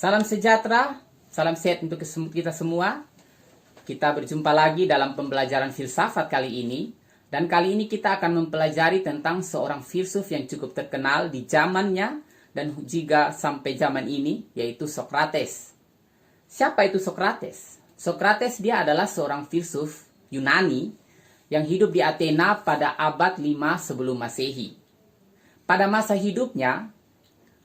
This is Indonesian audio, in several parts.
Salam sejahtera, salam sehat untuk kita semua. Kita berjumpa lagi dalam pembelajaran filsafat kali ini. Dan kali ini kita akan mempelajari tentang seorang filsuf yang cukup terkenal di zamannya dan juga sampai zaman ini, yaitu Socrates. Siapa itu Socrates? Socrates dia adalah seorang filsuf Yunani yang hidup di Athena pada abad 5 sebelum Masehi. Pada masa hidupnya,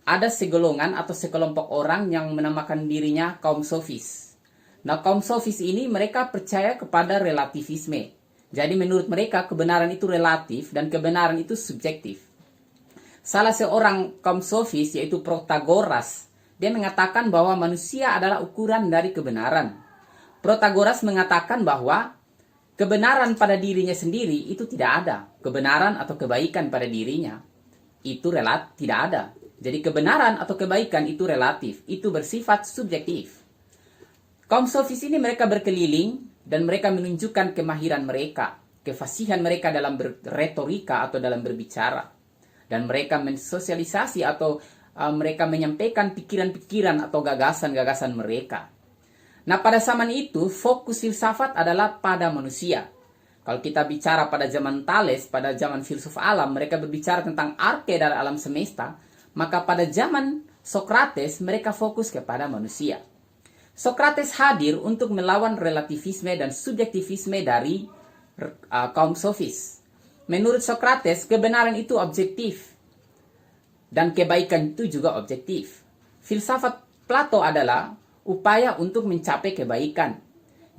ada segolongan atau sekelompok orang yang menamakan dirinya kaum sofis. Nah, kaum sofis ini mereka percaya kepada relativisme. Jadi menurut mereka kebenaran itu relatif dan kebenaran itu subjektif. Salah seorang kaum sofis yaitu Protagoras, dia mengatakan bahwa manusia adalah ukuran dari kebenaran. Protagoras mengatakan bahwa kebenaran pada dirinya sendiri itu tidak ada. Kebenaran atau kebaikan pada dirinya itu relatif, tidak ada. Jadi kebenaran atau kebaikan itu relatif, itu bersifat subjektif. Kaum sofis ini mereka berkeliling dan mereka menunjukkan kemahiran mereka, kefasihan mereka dalam berretorika atau dalam berbicara. Dan mereka mensosialisasi atau mereka menyampaikan pikiran-pikiran atau gagasan-gagasan mereka. Nah, pada zaman itu fokus filsafat adalah pada manusia. Kalau kita bicara pada zaman Thales, pada zaman filsuf alam, mereka berbicara tentang arke dari alam semesta. Maka pada zaman Socrates, mereka fokus kepada manusia. Socrates hadir untuk melawan relativisme dan subjektivisme dari kaum sofis. Menurut Socrates, kebenaran itu objektif. Dan kebaikan itu juga objektif. Filsafat Plato adalah upaya untuk mencapai kebaikan.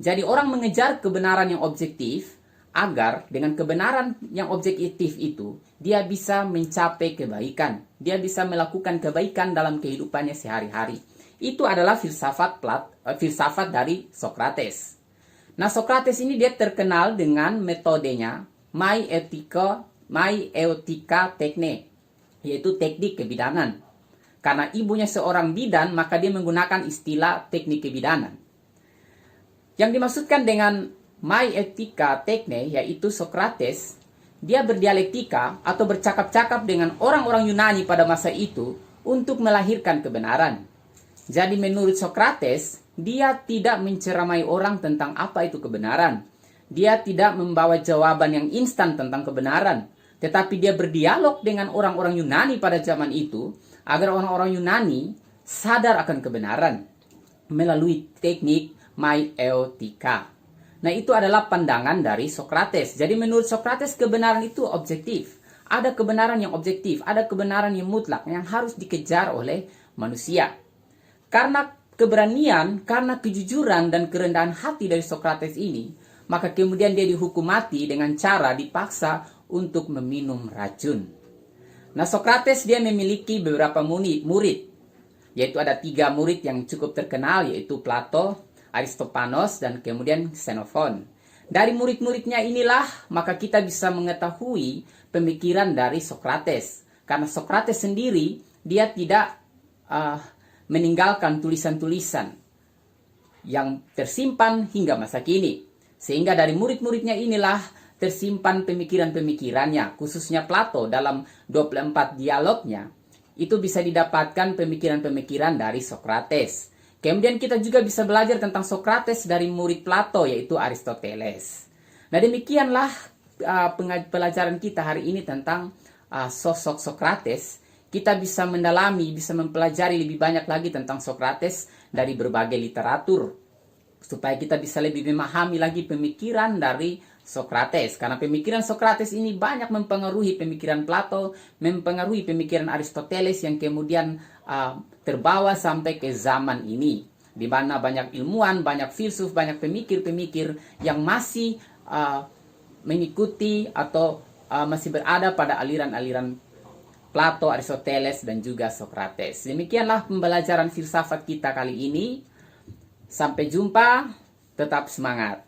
Jadi orang mengejar kebenaran yang objektif, agar dengan kebenaran yang objektif itu, dia bisa mencapai kebaikan. Dia bisa melakukan kebaikan dalam kehidupannya sehari-hari. Itu adalah filsafat dari Socrates. Nah, Socrates ini dia terkenal dengan metodenya Maieutika Techne, yaitu teknik kebidanan. Karena ibunya seorang bidan, maka dia menggunakan istilah teknik kebidanan. Yang dimaksudkan dengan Maieutika Techne, yaitu Socrates, dia berdialektika atau bercakap-cakap dengan orang-orang Yunani pada masa itu untuk melahirkan kebenaran. Jadi menurut Socrates, dia tidak menceramai orang tentang apa itu kebenaran. Dia tidak membawa jawaban yang instan tentang kebenaran. Tetapi dia berdialog dengan orang-orang Yunani pada zaman itu, agar orang-orang Yunani sadar akan kebenaran melalui teknik Maieutika. Nah, itu adalah pandangan dari Socrates. Jadi menurut Socrates kebenaran itu objektif. Ada kebenaran yang objektif, ada kebenaran yang mutlak yang harus dikejar oleh manusia. Karena keberanian, karena kejujuran dan kerendahan hati dari Socrates ini, maka kemudian dia dihukum mati dengan cara dipaksa untuk meminum racun. Nah, Socrates dia memiliki beberapa murid, yaitu ada 3 murid yang cukup terkenal, yaitu Plato, Aristopanos, dan kemudian Xenophon. Dari murid-muridnya inilah maka kita bisa mengetahui pemikiran dari Socrates. Karena Socrates sendiri dia tidak meninggalkan tulisan-tulisan yang tersimpan hingga masa kini. Sehingga dari murid-muridnya inilah tersimpan pemikiran-pemikirannya, khususnya Plato dalam 24 dialognya. Itu bisa didapatkan pemikiran-pemikiran dari Socrates. Kemudian kita juga bisa belajar tentang Socrates dari murid Plato, yaitu Aristoteles. Nah, demikianlah pelajaran kita hari ini tentang sosok Socrates. Kita bisa mendalami, bisa mempelajari lebih banyak lagi tentang Socrates dari berbagai literatur, supaya kita bisa lebih memahami lagi pemikiran dari Socrates. Karena pemikiran Socrates ini banyak mempengaruhi pemikiran Plato, mempengaruhi pemikiran Aristoteles yang kemudian terbawa sampai ke zaman ini, di mana banyak ilmuwan, banyak filsuf, banyak pemikir-pemikir yang masih mengikuti atau masih berada pada aliran-aliran Plato, Aristoteles, dan juga Socrates. Demikianlah pembelajaran filsafat kita kali ini. Sampai jumpa, tetap semangat.